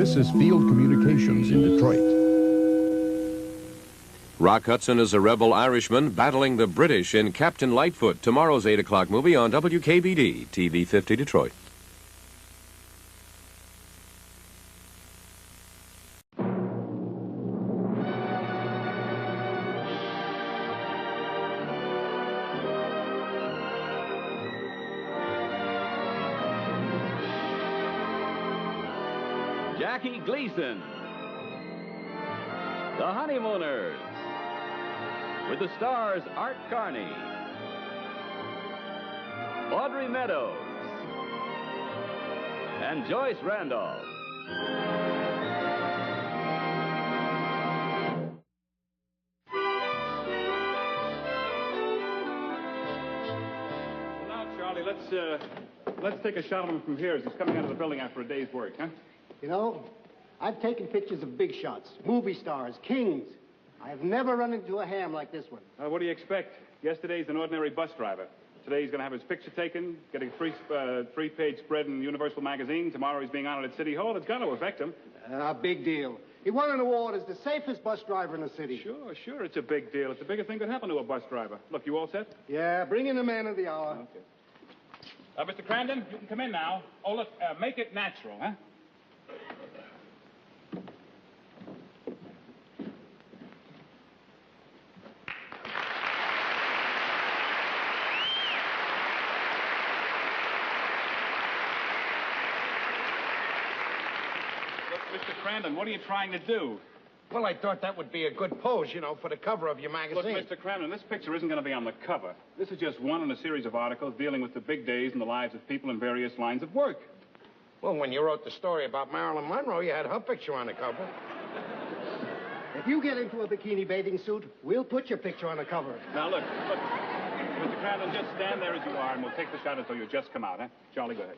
This is Field Communications in Detroit. Rock Hudson is a rebel Irishman battling the British in Captain Lightfoot, tomorrow's 8 o'clock movie on WKBD, TV 50 Detroit. Jackie Gleason, The Honeymooners, with the stars Art Carney, Audrey Meadows, and Joyce Randolph. Well, now, Charlie, let's take a shot of him from here as he's coming out of the building after a day's work, huh? You know, I've taken pictures of big shots, movie stars, kings. I have never run into a ham like this one. What do you expect? Yesterday's an ordinary bus driver. Today he's going to have his picture taken, get a three-page spread in Universal Magazine. Tomorrow he's being honored at City Hall. It's got to affect him. Big deal. He won an award as the safest bus driver in the city. Sure, it's a big deal. It's the biggest thing that could happen to a bus driver. Look, you all set? Yeah, bring in the man of the hour. Okay. Mr. Crandon, you can come in now. Oh, look, make it natural, huh? Mr. Crandon, what are you trying to do? Well, I thought that would be a good pose, you know, for the cover of your magazine. Look, Mr. Crandon, this picture isn't going to be on the cover. This is just one in a series of articles dealing with the big days in the lives of people in various lines of work. Well, when you wrote the story about Marilyn Monroe, you had her picture on the cover. If you get into a bikini bathing suit, we'll put your picture on the cover. Now, look. Mr. Crandon, just stand there as you are, and we'll take the shot until you just come out, huh? Charlie, go ahead.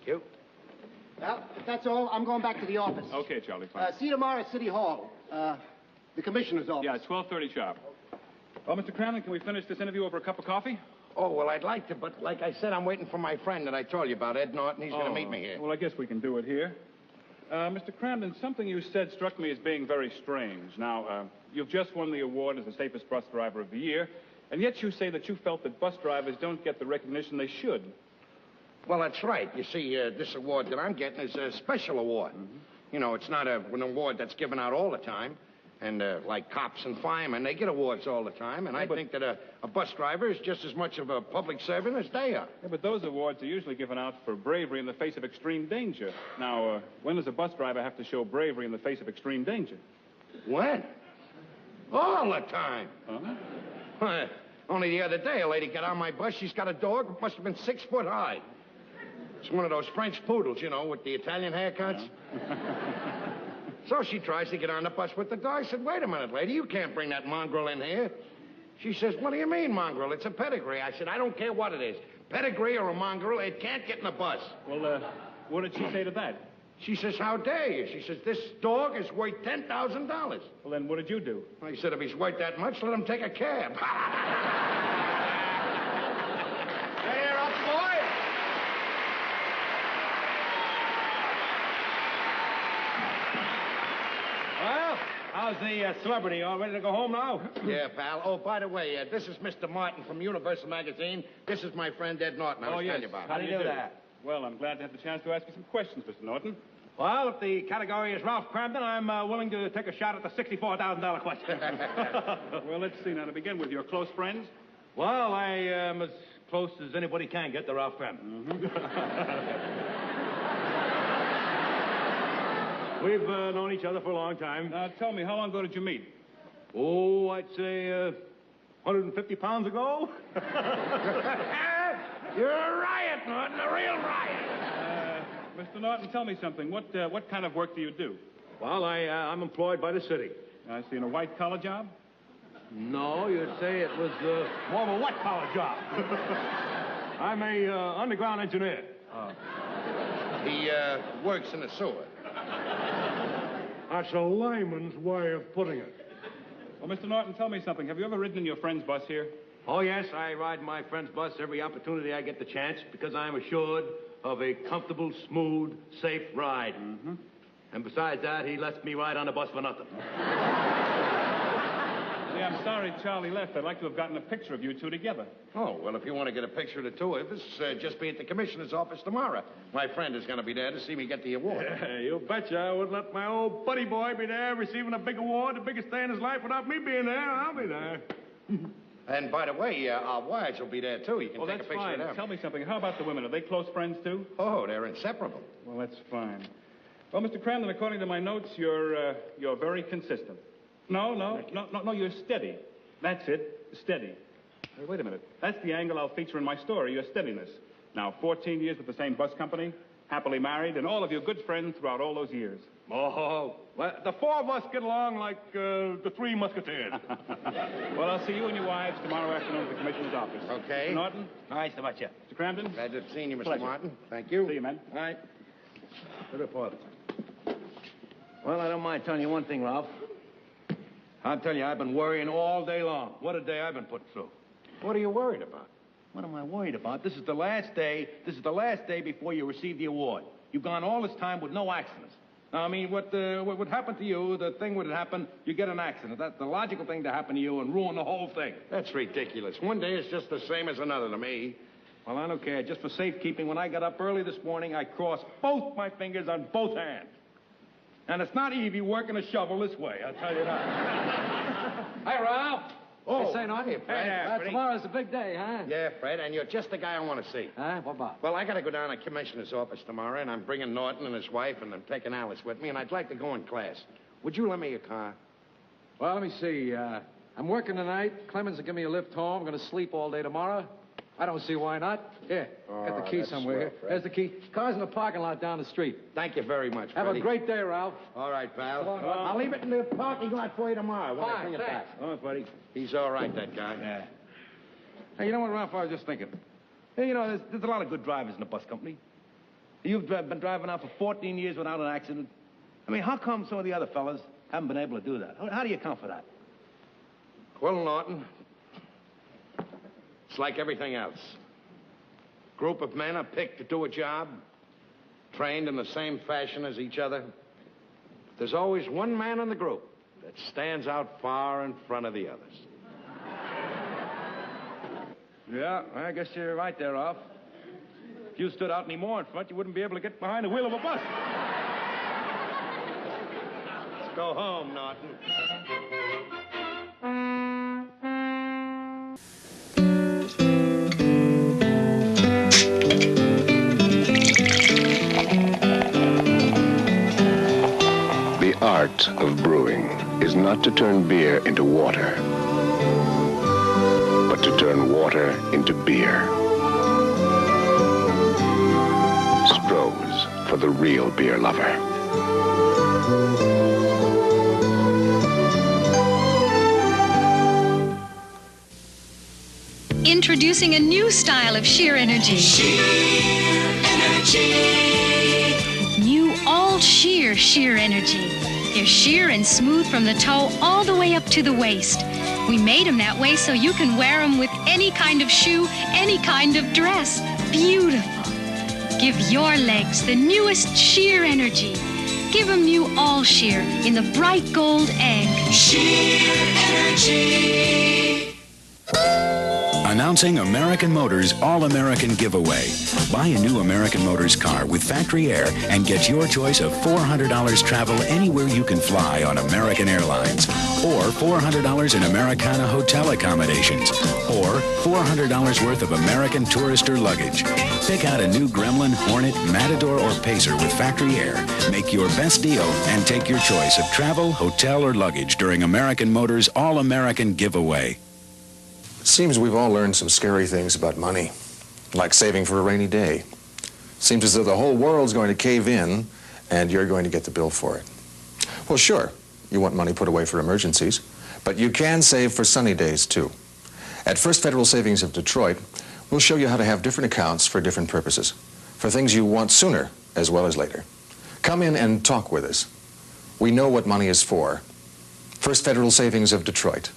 You? Well, if that's all, I'm going back to the office. Okay, Charlie, fine. See you tomorrow at City Hall. The commissioner's office. Yeah, it's 12:30 sharp. Well, Mr. Crandon, can we finish this interview over a cup of coffee? Oh, well, I'd like to, but like I said, I'm waiting for my friend that I told you about, Ed Norton. He's going to meet me here. Well, I guess we can do it here. Mr. Crandon, something you said struck me as being very strange. Now, you've just won the award as the safest bus driver of the year, and yet you say that you felt that bus drivers don't get the recognition they should. Well, that's right. You see, this award that I'm getting is a special award. Mm-hmm. You know, it's not an award that's given out all the time. And like cops and firemen, they get awards all the time. And I think that a bus driver is just as much of a public servant as they are. Yeah, but those awards are usually given out for bravery in the face of extreme danger. Now, when does a bus driver have to show bravery in the face of extreme danger? When? All the time. Huh? Only the other day, a lady got on my bus. She's got a dog that must have been 6 foot high. It's one of those French poodles, you know, with the Italian haircuts. Yeah. So she tries to get on the bus with the dog. I said, wait a minute, lady, you can't bring that mongrel in here. She says, what do you mean, mongrel? It's a pedigree. I said, I don't care what it is. Pedigree or a mongrel, it can't get in the bus. Well, what did she say to that? She says, how dare you? She says, this dog is worth $10,000. Well, then what did you do? I said, if he's worth that much, let him take a cab. There, up, boy. Well, how's the celebrity? All ready to go home now? Yeah, pal. Oh, by the way, this is Mr. Martin from Universal Magazine. This is my friend Ed Norton. I was telling you about. How do you do that? Well, I'm glad to have the chance to ask you some questions, Mr. Norton. Well, if the category is Ralph Crampton, I'm willing to take a shot at the $64,000 question. Well, let's see. Now, to begin with, your close friends? Well, I am as close as anybody can get to Ralph Crampton. Mm-hmm. We've known each other for a long time. Now, tell me, how long ago did you meet? Oh, I'd say 150 pounds ago. You're a riot, Norton, a real riot. Mr. Norton, tell me something. What kind of work do you do? Well, I'm employed by the city. I see. In a white-collar job? No, you'd say it was more of a white-collar job. I'm a underground engineer. He works in the sewer. That's a layman's way of putting it. Well, Mr. Norton, tell me something. Have you ever ridden in your friend's bus here? Oh, yes, I ride my friend's bus every opportunity I get the chance because I'm assured of a comfortable, smooth, safe ride. Mm-hmm. And besides that, he lets me ride on the bus for nothing. See, I'm sorry Charlie left. I'd like to have gotten a picture of you two together. Oh, well, if you want to get a picture of the two of us, just be at the commissioner's office tomorrow. My friend is going to be there to see me get the award. Yeah, you betcha I wouldn't let my old buddy boy be there receiving a big award, the biggest day in his life, without me being there. I'll be there. And by the way, our wives will be there, too. You can take a that's picture fine. of them. Tell me something. How about the women? Are they close friends, too? Oh, they're inseparable. Well, that's fine. Well, Mr. Cramden, according to my notes, you're very consistent. No, you're steady. That's it, steady. Hey, wait a minute. That's the angle I'll feature in my story, your steadiness. Now, 14 years with the same bus company, happily married, and all of you good friends throughout all those years. Oh, well, the four of us get along like the Three Musketeers. Well, I'll see you and your wives tomorrow afternoon at the commissioner's office. Okay. Mr. Norton? Nice to meet you. Mr. Cramden? Glad to have seen you, Mr. Pleasure. Martin. Thank you. See you, man. All right. Good report. Well, I don't mind telling you one thing, Ralph. I'll tell you, I've been worrying all day long. What a day I've been putting through. What are you worried about? What am I worried about? This is the last day. This is the last day before you receive the award. You've gone all this time with no accidents. Now, I mean, what would happen to you, the thing would happen, you get an accident. That's the logical thing to happen to you and ruin the whole thing. That's ridiculous. One day is just the same as another to me. Well, I don't care. Just for safekeeping, when I got up early this morning, I crossed both my fingers on both hands. And it's not easy working a shovel this way, I'll tell you that. Hi, Ralph. Oh, Hey, say, Norton. hey, Fred. Tomorrow's a big day, huh? Yeah, Fred, and you're just the guy I want to see. Huh? What about? Well, I got to go down to the commissioner's office tomorrow, and I'm bringing Norton and his wife, and I'm taking Alice with me, and I'd like to go in class. Would you lend me your car? Well, let me see. I'm working tonight. Clemens will give me a lift home. I'm going to sleep all day tomorrow. I don't see why not. Here, got the key that's somewhere swell, here. Fred. There's the key. Car's in the parking lot down the street. Thank you very much, Have Freddie. a great day, Ralph. All right, pal. So long, Norton. I'll leave it in the parking lot for you tomorrow when I Fine, bring it thanks. back. Oh, buddy. He's all right, that guy. Yeah. Hey, you know what, Ralph? I was just thinking. Hey, you know, there's a lot of good drivers in the bus company. You've been driving out for 14 years without an accident. I mean, how come some of the other fellas haven't been able to do that? How do you account for that? Well, Norton, it's like everything else. Group of men are picked to do a job, trained in the same fashion as each other. But there's always one man in the group that stands out far in front of the others. Yeah, I guess you're right there, Ralph. If you stood out any more in front, you wouldn't be able to get behind the wheel of a bus. Let's go home, Norton. The art of brewing is not to turn beer into water, but to turn water into beer. Stroh's for the real beer lover. Introducing a new style of sheer energy. Sheer energy. New all sheer energy. They're sheer and smooth from the toe all the way up to the waist. We made them that way so you can wear them with any kind of shoe, any kind of dress. Beautiful. Give your legs the newest sheer energy. Give them new all sheer in the bright gold egg. Sheer energy. Announcing American Motors All-American Giveaway. Buy a new American Motors car with factory air and get your choice of $400 travel anywhere you can fly on American Airlines. Or $400 in Americana hotel accommodations. Or $400 worth of American Tourister luggage. Pick out a new Gremlin, Hornet, Matador, or Pacer with factory air. Make your best deal and take your choice of travel, hotel, or luggage during American Motors All-American Giveaway. Seems we've all learned some scary things about money, like saving for a rainy day. Seems as though the whole world's going to cave in and you're going to get the bill for it. Well, sure, you want money put away for emergencies, but you can save for sunny days, too. At First Federal Savings of Detroit, we'll show you how to have different accounts for different purposes, for things you want sooner as well as later. Come in and talk with us. We know what money is for. First Federal Savings of Detroit.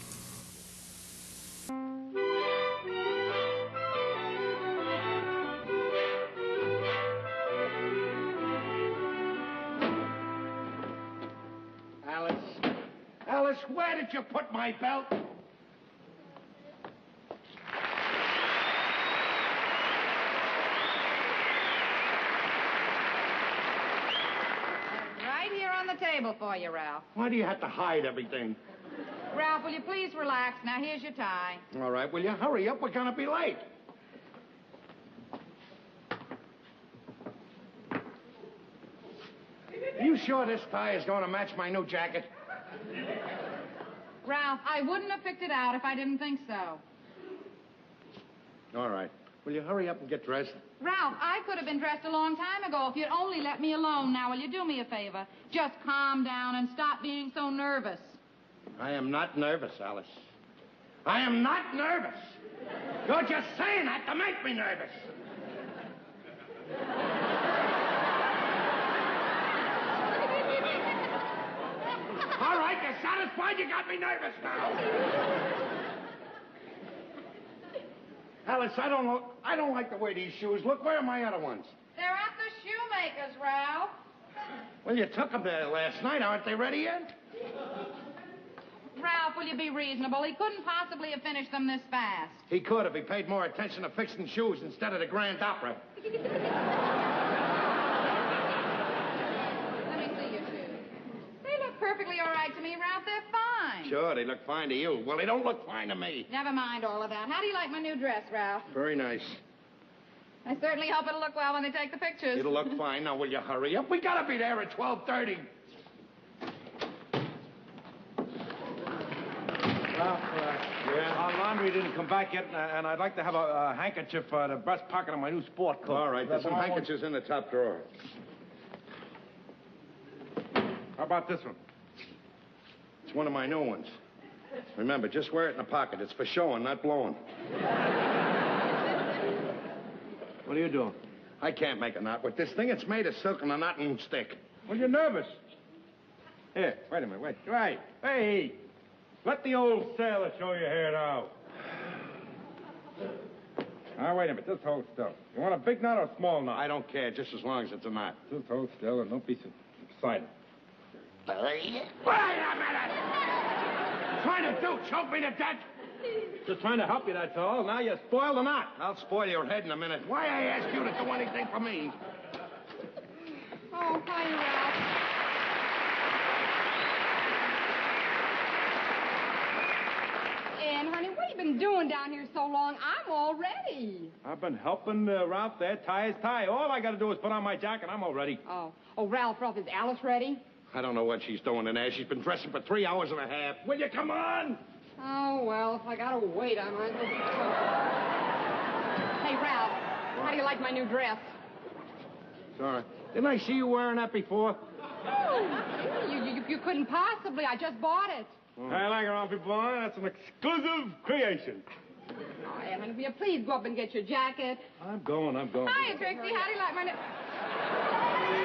where did you put my belt? Right here on the table for you, Ralph. Why do you have to hide everything? Ralph, will you please relax? Now, here's your tie. All right, will you hurry up? We're gonna be late. Are you sure this tie is going to match my new jacket? Ralph, I wouldn't have picked it out if I didn't think so. All right. Will you hurry up and get dressed? Ralph, I could have been dressed a long time ago if you'd only let me alone. Now, will you do me a favor? Just calm down and stop being so nervous. I am not nervous, Alice. I am not nervous. You're just saying that to make me nervous. All right, you're satisfied? You got me nervous now. Alice, I don't like the way these shoes look. Where are my other ones? They're at the shoemaker's, Ralph. Well, you took them there last night. Aren't they ready yet? Ralph, will you be reasonable? He couldn't possibly have finished them this fast. He could if he paid more attention to fixing shoes instead of the Grand Opera. Let me see your shoes. They look perfectly all right to me, Ralph. They're fine. Sure, they look fine to you. Well, they don't look fine to me. Never mind all of that. How do you like my new dress, Ralph? Very nice. I certainly hope it'll look well when they take the pictures. It'll look fine. Now, will you hurry up? We gotta be there at 12:30. Ralph, our laundry didn't come back yet, and I'd like to have a handkerchief for the breast pocket of my new sport coat. All right, there's some handkerchiefs in the top drawer. How about this one? It's one of my new ones. Remember, just wear it in the pocket. It's for showing, not blowing. What are you doing? I can't make a knot with this thing. It's made of silk and a knot won't stick. Well, you're nervous. Here, wait a minute, wait. Right. Hey, let the old sailor show you here now. Now, wait a minute. Just hold still. You want a big knot or a small knot? I don't care, just as long as it's a knot. Just hold still and don't be so excited. Wait a minute! Trying to do? Choke me to death? Just trying to help you, that's all. Now you spoil the knot. I'll spoil your head in a minute. Why I ask you to do anything for me? Oh, hi, Ralph. And, honey, what have you been doing down here so long? I'm all ready. I've been helping Ralph there tie his tie. All I got to do is put on my jacket. I'm all ready. Oh, Ralph, is Alice ready? I don't know what she's doing in there. She's been dressing for 3 hours and a half. Will you come on? Oh, well, if I gotta wait, I might as well. Hey, Ralph, how do you like my new dress? Sorry. Didn't I see you wearing that before? Oh, you couldn't possibly. I just bought it. I like it, Ralphie boy. That's an exclusive creation. Oh, Evan, will you please go up and get your jacket? I'm going. Hiya, Trixie. How do you like my new...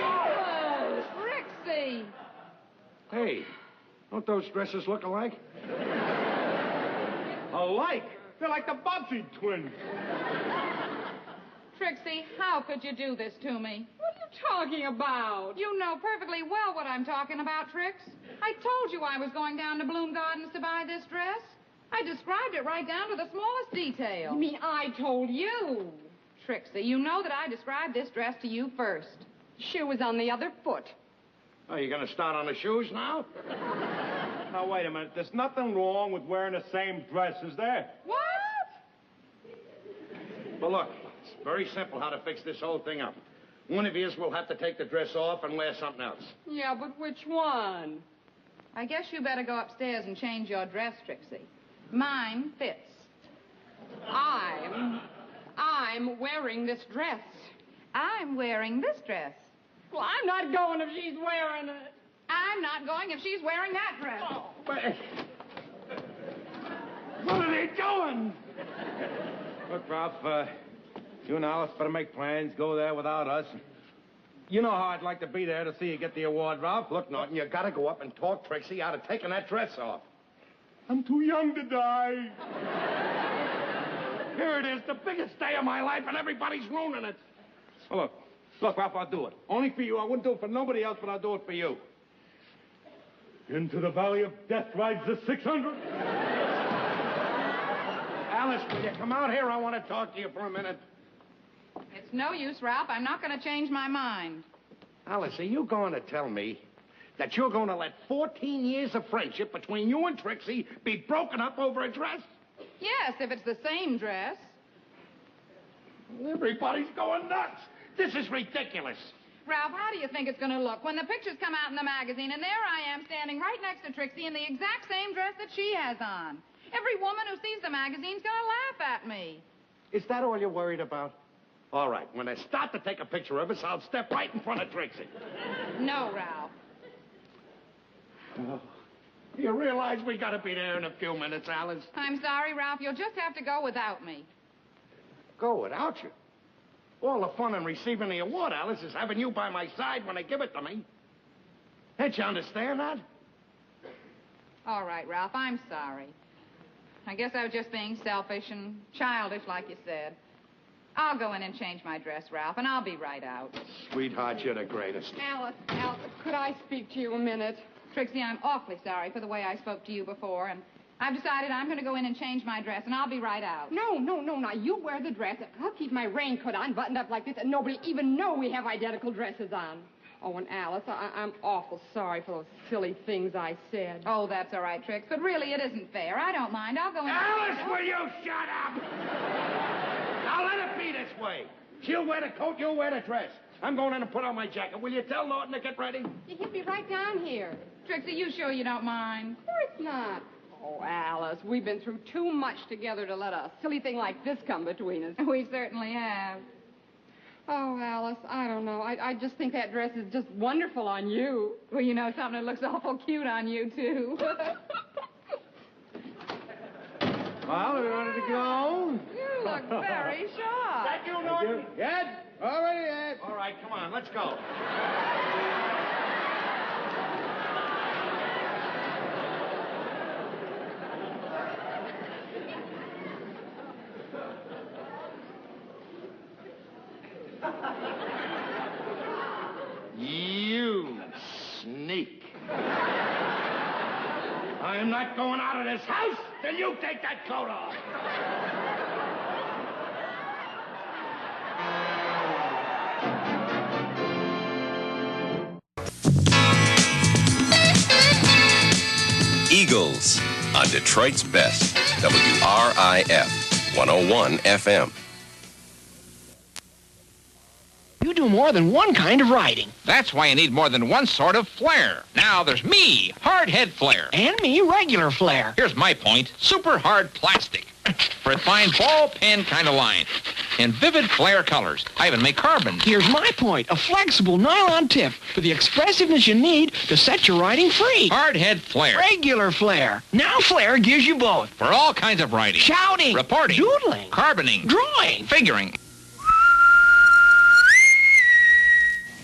Oh, Trixie. Hey, don't those dresses look alike? Alike? They're like the Bobbsey twins. Trixie, how could you do this to me? What are you talking about? You know perfectly well what I'm talking about, Trix. I told you I was going down to Bloom Gardens to buy this dress. I described it right down to the smallest detail. You mean I told you? Trixie, you know that I described this dress to you first. Shoe was on the other foot. Oh, you gonna start on the shoes now? Now, wait a minute. There's nothing wrong with wearing the same dress, is there? What? Well, look, it's very simple how to fix this whole thing up. One of yous will have to take the dress off and wear something else. Yeah, but which one? I guess you better go upstairs and change your dress, Trixie. Mine fits. I'm wearing this dress. I'm wearing this dress. Well, I'm not going if she's wearing it. I'm not going if she's wearing that dress. Oh, but... What are they doing? Look, Ralph, you and Alice better make plans. Go there without us. You know how I'd like to be there to see you get the award, Ralph. Look, Norton, you gotta go up and talk Trixie out of taking that dress off. I'm too young to die. Here it is, the biggest day of my life, and everybody's ruining it. Well, look, Ralph, I'll do it. Only for you. I wouldn't do it for nobody else, but I'll do it for you. Into the valley of death rides the 600. Alice, will you come out here? I want to talk to you for a minute. It's no use, Ralph. I'm not going to change my mind. Alice, are you going to tell me that you're going to let 14 years of friendship between you and Trixie be broken up over a dress? Yes, if it's the same dress. Everybody's going nuts. This is ridiculous. Ralph, how do you think it's going to look when the pictures come out in the magazine and there I am standing right next to Trixie in the exact same dress that she has on? Every woman who sees the magazine's going to laugh at me. Is that all you're worried about? All right, when I start to take a picture of us, I'll step right in front of Trixie. No, Ralph. Oh. You realize we got to be there in a few minutes, Alice? I'm sorry, Ralph. You'll just have to go without me. Go without you? All the fun in receiving the award, Alice, is having you by my side when they give it to me. Can't you understand that? All right, Ralph, I'm sorry. I guess I was just being selfish and childish, like you said. I'll go in and change my dress, Ralph, and I'll be right out. Sweetheart, you're the greatest. Alice, could I speak to you a minute? Trixie, I'm awfully sorry for the way I spoke to you before, and I've decided I'm going to go in and change my dress, and I'll be right out. No. Now, you wear the dress. I'll keep my raincoat on, buttoned up like this, and nobody even know we have identical dresses on. Oh, and Alice, I'm awful sorry for those silly things I said. Oh, that's all right, Trix, but really it isn't fair. I don't mind. I'll go in. Alice, will you shut up? Now let it be this way. She'll wear the coat, you'll wear the dress. I'm going in and put on my jacket. Will you tell Norton to get ready? He'll be right down here. Trixie, you sure you don't mind? Of course not. Oh, Alice, we've been through too much together to let a silly thing like this come between us. We certainly have. Oh, Alice, I don't know. I just think that dress is just wonderful on you. Well, you know something that looks awful cute on you, too. Well, we ready to go? You look very sharp. Thank you, Norton. Ed? All right, Ed. All right, come on, let's go. You sneak. I am not going out of this house till you take that coat off. Eagles on Detroit's best, WRIF 101 FM. You do more than one kind of riding. That's why you need more than one sort of flair. Now, there's me, hard head flair. And me, regular flair. Here's my point, super hard plastic. For a fine ball pen kind of line. In vivid flare colors. I even make carbon. Here's my point, a flexible nylon tip for the expressiveness you need to set your riding free. Hard head flair. Regular flair. Now flair gives you both. For all kinds of riding. Shouting. Reporting. Doodling. Carboning. Drawing. Figuring.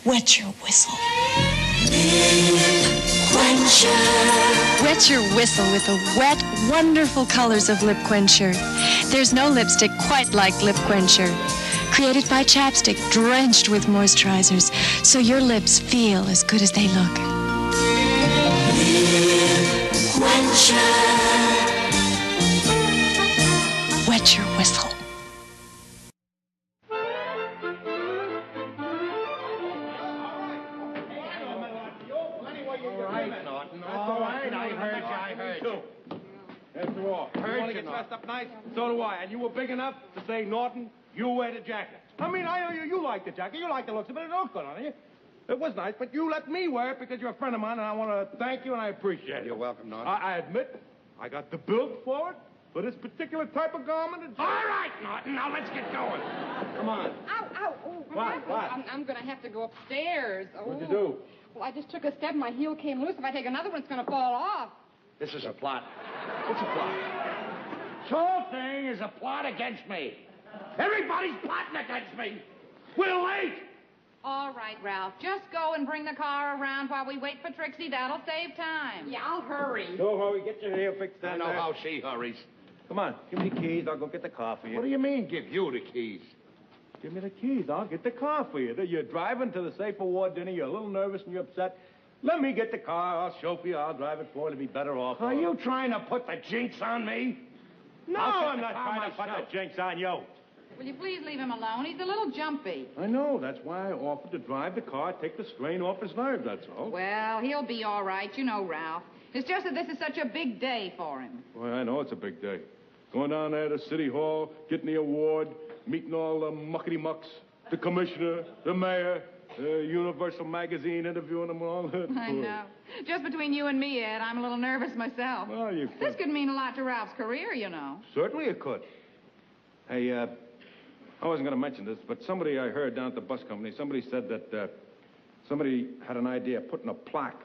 Wet your whistle. Wet your whistle with the wet, wonderful colors of Lip Quencher. There's no lipstick quite like Lip Quencher. Created by Chapstick, drenched with moisturizers, so your lips feel as good as they look. Lip Quencher. Wet your whistle. After all, you want to get dressed up nice? So do I. And you were big enough to say, Norton, you wear the jacket. I mean, you like the jacket. You like the looks of it. It looked good on you. It was nice, but you let me wear it because you're a friend of mine, and I want to thank you, and I appreciate it. You're welcome, Norton. I admit, I got the build for it, for this particular type of garment. All right, Norton, now let's get going. Come on. Ow. Oh, What? I'm going to have to go upstairs. What'd you do? Well, I just took a step and my heel came loose. If I take another one, it's going to fall off. This is a plot. What's a plot? This whole thing is a plot against me. Everybody's plotting against me. We're late. All right, Ralph. Just go and bring the car around while we wait for Trixie. That'll save time. Yeah, I'll hurry. Don't hurry. Get your hair fixed. I know how she hurries. Come on. Give me the keys. I'll go get the car for you. What do you mean, give you the keys? Give me the keys. I'll get the car for you. You're driving to the Safe Award dinner. You're a little nervous and you're upset. Let me get the car. I'll chauffeur you. I'll drive it for you. It'll be better off. Are you trying to put the jinx on me? No, I'm not trying to put the jinx on you. Will you please leave him alone? He's a little jumpy. I know. That's why I offered to drive the car, take the strain off his nerves, that's all. Well, he'll be all right. You know, Ralph. It's just that this is such a big day for him. Boy, I know it's a big day. Going down there to City Hall, getting the award, meeting all the muckety-mucks, the commissioner, the mayor, Universal Magazine, interviewing them all. I know. Just between you and me, Ed, I'm a little nervous myself. Well, you This could mean a lot to Ralph's career, you know. Certainly it could. Hey, I wasn't going to mention this, but somebody I heard down at the bus company, somebody said that somebody had an idea of putting a plaque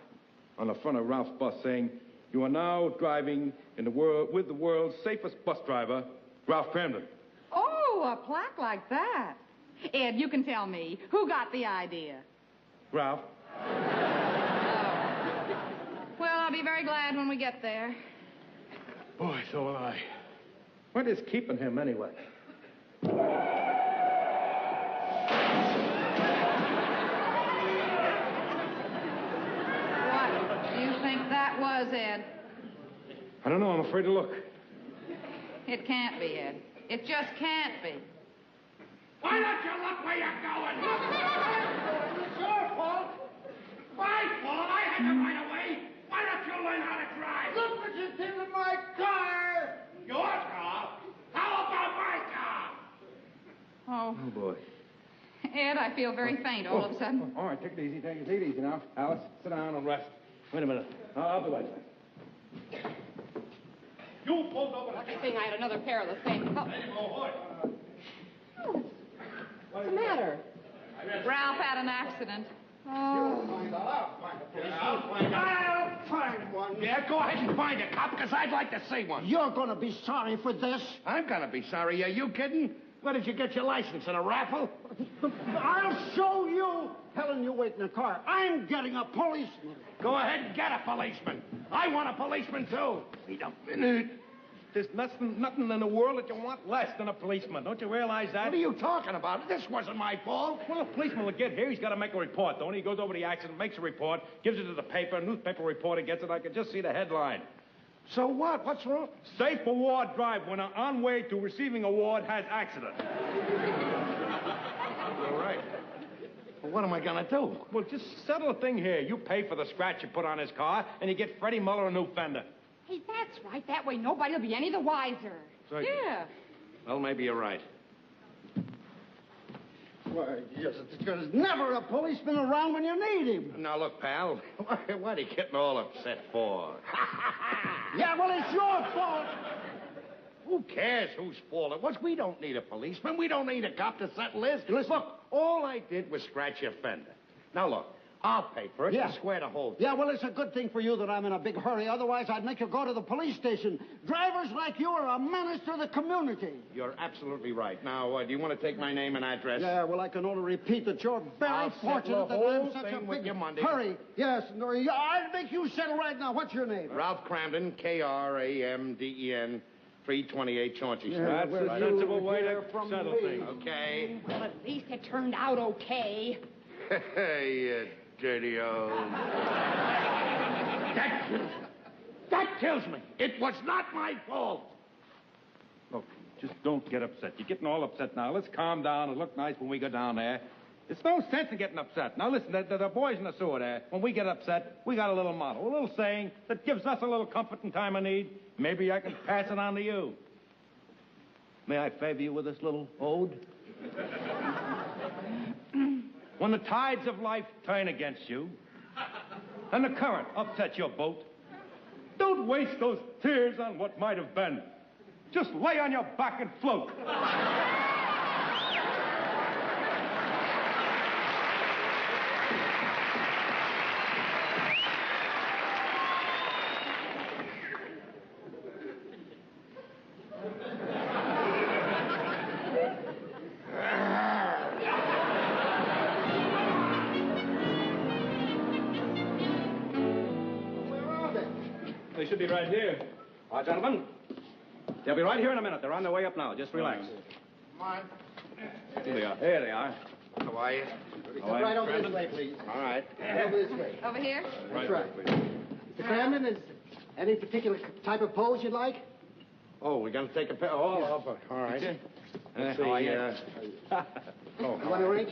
on the front of Ralph's bus saying, "You are now driving in the world with the world's safest bus driver, Ralph Cramden." Oh, a plaque like that. Ed, you can tell me. Who got the idea? Ralph. Well, I'll be very glad when we get there. Boy, so will I. What is keeping him anyway? What do you think that was, Ed? I don't know. I'm afraid to look. It can't be, Ed. It just can't be. Why don't you look where you're going? It's your fault. My fault? I had the right of way. Why don't you learn how to drive? Look what you did with my car. Your car? How about my car? Oh. Oh, boy. Ed, I feel very faint all of a sudden. All right, take it easy. Take it easy now. Alice, sit down and rest. Wait a minute. I'll be right back. You pulled over Lucky thing I had another pair of the same color. What's the matter? Ralph had an accident. I'll find one. Yeah, go ahead and find a cop, because I'd like to see one. You're going to be sorry for this. I'm going to be sorry. Are you kidding? Where did you get your license? In a raffle? I'll show you. Helen, you wait in the car. I'm getting a policeman. Go ahead and get a policeman. I want a policeman, too. Wait a minute. There's nothing in the world that you want less than a policeman. Don't you realize that? What are you talking about? This wasn't my fault. Well, a policeman will get here. He's got to make a report, don't he? He goes over the accident, makes a report, gives it to the paper. A newspaper reporter gets it. I can just see the headline. So what? What's wrong? Safe award drive winner on way to receiving award has accident. You're right. Well, what am I going to do? Well, just settle a thing here. You pay for the scratch you put on his car, and you get Freddie Muller a new fender. Hey, that's right. That way nobody will be any the wiser. So, Yeah. Well, maybe you're right. Why, yes, there's never a policeman around when you need him. Now, look, pal. What are you getting all upset for? Yeah, well, it's your fault. Who cares whose fault it was? We don't need a policeman. We don't need a cop to settle this. Listen, look, all I did was scratch your fender. Now, look, I'll pay for it. Yeah. And square the whole thing. Yeah, well, it's a good thing for you that I'm in a big hurry. Otherwise, I'd make you go to the police station. Drivers like you are a menace to the community. You're absolutely right. Now, do you want to take my name and address? Yeah, well, I can only repeat that you're very I'll fortunate settle that the I'm whole such thing a with big you Monday. hurry. Yes, no, I'll make you settle right now. What's your name? Ralph Cramden, Kramden, 328 Chauncey Street. That's a sensible way to settle me. things. Okay. Well, at least it turned out okay. Hey, dirty old. That kills me. It was not my fault. Look, just don't get upset. You're getting all upset now. Let's calm down and look nice when we go down there. There's no sense in getting upset. Now, listen, the boys in the sewer there, when we get upset, we got a little motto, a little saying that gives us a little comfort in time of need. Maybe I can pass it on to you. May I favor you with this little ode? When the tides of life turn against you and the current upsets your boat, don't waste those tears on what might have been. Just lay on your back and float. They should be right here. All right, gentlemen. They'll be right here in a minute. They're on their way up now. Just relax. Come on. Here they are. Here they are. How are you? Come right over this way, please. All right. Over this way. Over here? That's right. Mr. Cramden, is any particular type of pose you'd like? Oh, we're going to take a picture. All right. Let's see. You want to arrange?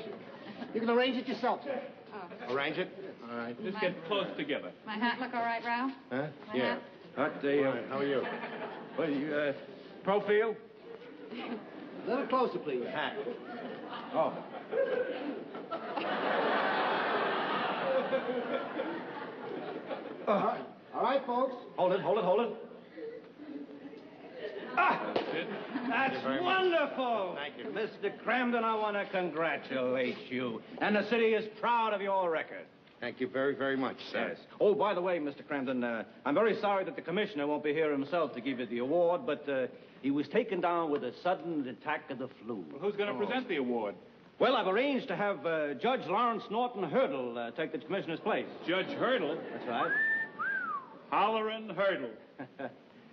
You can arrange it yourself, sir. Arrange it? All right. Just get close together. My hat look all right, Ralph? Huh? My hat? How are you? Well, you, profile? A little closer, please. Hat. Oh. All right, folks. Hold it. Ah! That's wonderful! Thank you. Mr. Cramden, I want to congratulate you. And the city is proud of your record. Thank you very, very much, sir. Yes. Oh, by the way, Mr. Cramden, I'm very sorry that the commissioner won't be here himself to give you the award, but he was taken down with a sudden attack of the flu. Well, who's going to present the award? Well, I've arranged to have Judge Lawrence Norton Hurdle take the commissioner's place. Judge Hurdle? That's right. Hollerin' Hurdle.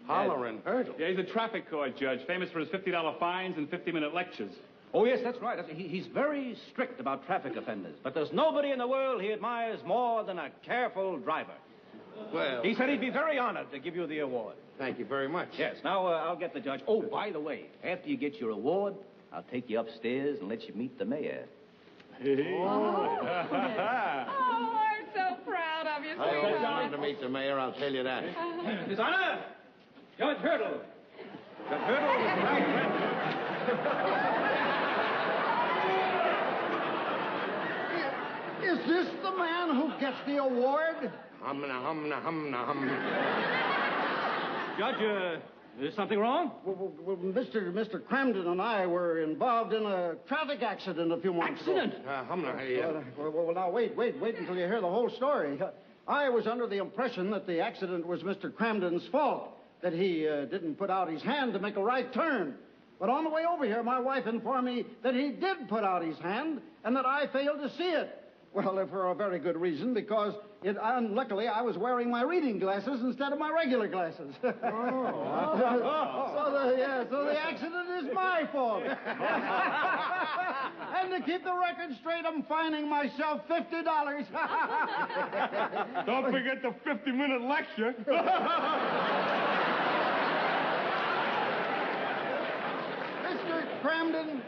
Hollerin' Hurdle? Yeah, he's a traffic court judge, famous for his $50 fines and 50-minute lectures. Oh, yes, that's right. He's very strict about traffic offenders, but there's nobody in the world he admires more than a careful driver. Well... He said he'd be very honored to give you the award. Thank you very much. Yes, now I'll get the judge. Oh, by the way, after you get your award, I'll take you upstairs and let you meet the mayor. Oh, I'm so proud of you, I always wanted to meet the mayor, I'll tell you that. His Honor, Judge Hurdle. Judge Hurdle is my friend. Is this the man who gets the award? Hum. Judge, is something wrong? Well, Mr. Cramden and I were involved in a traffic accident a few months ago. Accident? Well, now, wait until you hear the whole story. I was under the impression that the accident was Mr. Cramden's fault, that he didn't put out his hand to make a right turn. But on the way over here, my wife informed me that he did put out his hand and that I failed to see it. Well, for a very good reason, because unluckily I was wearing my reading glasses instead of my regular glasses. So the accident is my fault. And to keep the record straight, I'm fining myself $50. Don't forget the 50-minute lecture. Mr. Cramden,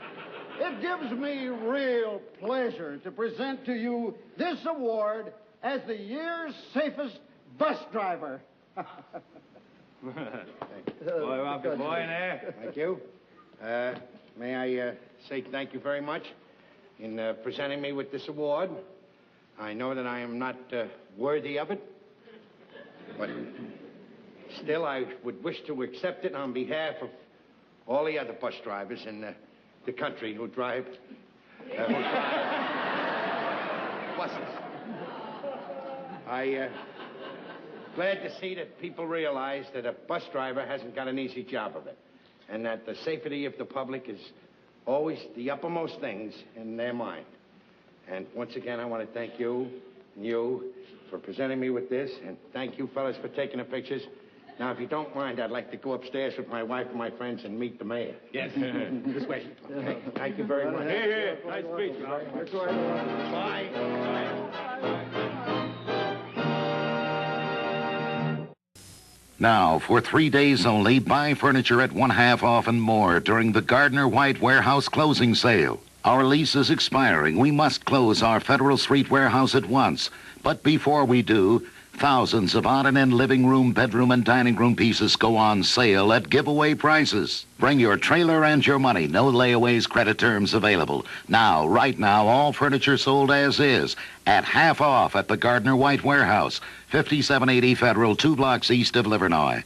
it gives me real pleasure to present to you this award as the year's safest bus driver. Boy, Ralph, good boy in there. Thank you. May I say thank you very much in presenting me with this award. I know that I am not worthy of it, but still I would wish to accept it on behalf of all the other bus drivers in the country who drive buses. Glad to see that people realize that a bus driver hasn't got an easy job of it, and that the safety of the public is always the uppermost things in their mind. And once again, I want to thank you and you for presenting me with this, and thank you fellas for taking the pictures. Now, if you don't mind, I'd like to go upstairs with my wife and my friends and meet the mayor. Yes. This way. Okay. Thank you very much. Here. Nice speech, Ralph. Bye. Now, for 3 days only, buy furniture at 1/2 off and more during the Gardner White Warehouse closing sale. Our lease is expiring. We must close our Federal Street warehouse at once. But before we do, thousands of odd and end living room, bedroom, and dining room pieces go on sale at giveaway prices. Bring your trailer and your money. No layaways, credit terms available. Now, right now, all furniture sold as is at 1/2 off at the Gardner White Warehouse, 5780 Federal, 2 blocks east of Livernois.